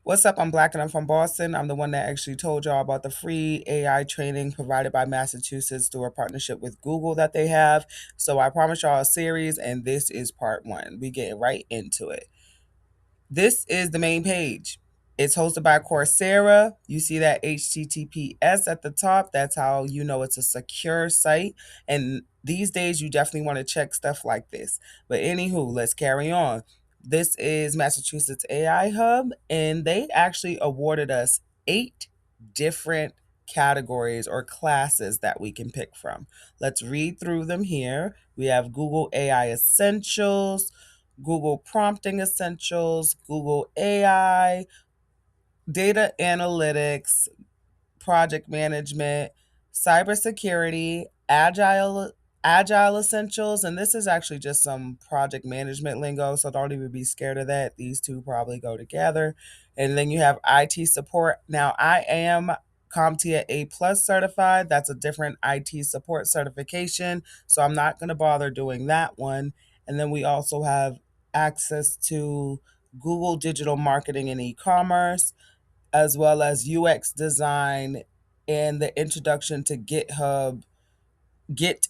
What's up? I'm Black and I'm from Boston. I'm the one that actually told y'all about the free AI training provided by Massachusetts through a partnership with Google that they have. So I promised y'all a series, and this is part one. We get right into it. This is the main page. It's hosted by Coursera. You see that HTTPS at the top. That's how you know it's a secure site. And these days, you definitely want to check stuff like this. But anywho, let's carry on. This is Massachusetts AI Hub, and they actually awarded us 8 different categories or classes that we can pick from. Let's read through them here. We have Google AI Essentials, Google Prompting Essentials, Google AI, Data Analytics, Project Management, Cybersecurity, Agile Essentials, and this is actually just some project management lingo, so don't even be scared of that. These two probably go together. And then you have IT support. Now, I am CompTIA A plus certified. That's a different IT support certification, so I'm not going to bother doing that one. And then we also have access to Google digital marketing and e-commerce, as well as UX design and the introduction to Git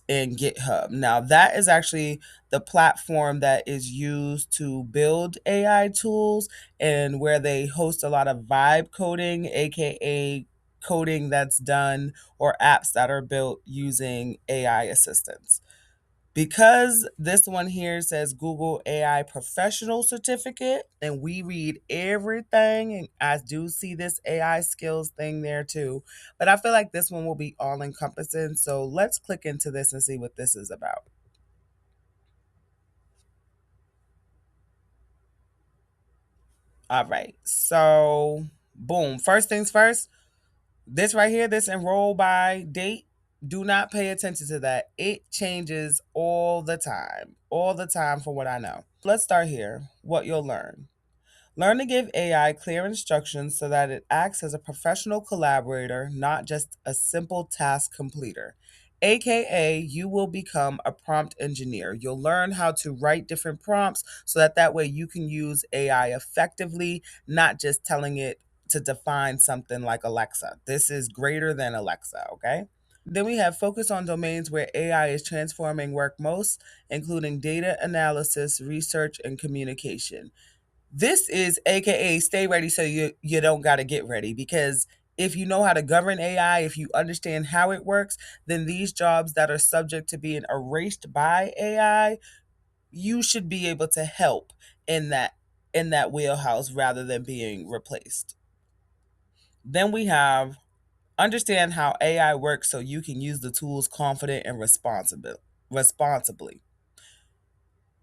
and GitHub. Now, that is actually the platform that is used to build AI tools and where they host a lot of vibe coding, aka coding that's done or apps that are built using AI assistants. Because this one here says Google AI Professional Certificate, and we read everything, and I do see this AI skills thing there too. But I feel like this one will be all encompassing. So let's click into this and see what this is about. All right. So, boom. First things first, this right here, this enroll by date, do not pay attention to that. It changes all the time from what I know. Let's start here. What you'll learn. Learn to give AI clear instructions so that it acts as a professional collaborator, not just a simple task completer. AKA, you will become a prompt engineer. You'll learn how to write different prompts so that way you can use AI effectively, not just telling it to define something like Alexa. This is greater than Alexa, okay? Then we have focus on domains where AI is transforming work most, including data analysis, research, and communication. This is AKA stay ready so you don't got to get ready, because if you know how to govern AI, if you understand how it works, then these jobs that are subject to being erased by AI, you should be able to help in that wheelhouse rather than being replaced. Then we have understand how AI works so you can use the tools confident and responsibly.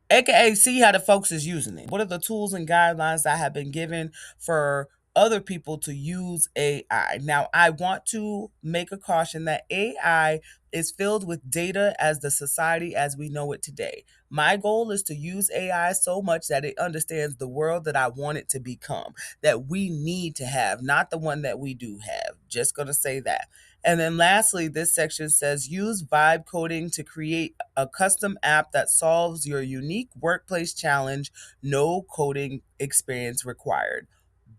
AKA see how the folks is using it. What are the tools and guidelines that have been given for other people to use AI? Now, I want to make a caution that AI is filled with data as the society as we know it today. My goal is to use AI so much that it understands the world that I want it to become, that we need to have, not the one that we do have. Just going to say that. And then lastly, this section says use vibe coding to create a custom app that solves your unique workplace challenge, no coding experience required.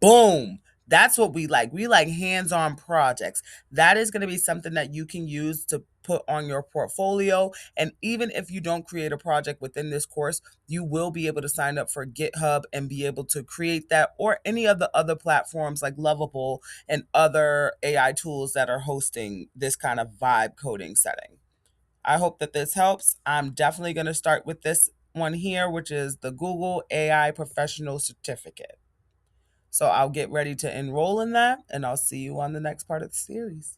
Boom. That's what we like. We like hands on projects. That is going to be something that you can use to put on your portfolio. And even if you don't create a project within this course, you will be able to sign up for GitHub and be able to create that, or any of the other platforms like Lovable and other AI tools that are hosting this kind of vibe coding setting. I hope that this helps. I'm definitely going to start with this one here, which is the Google AI Professional Certificate. So I'll get ready to enroll in that, and I'll see you on the next part of the series.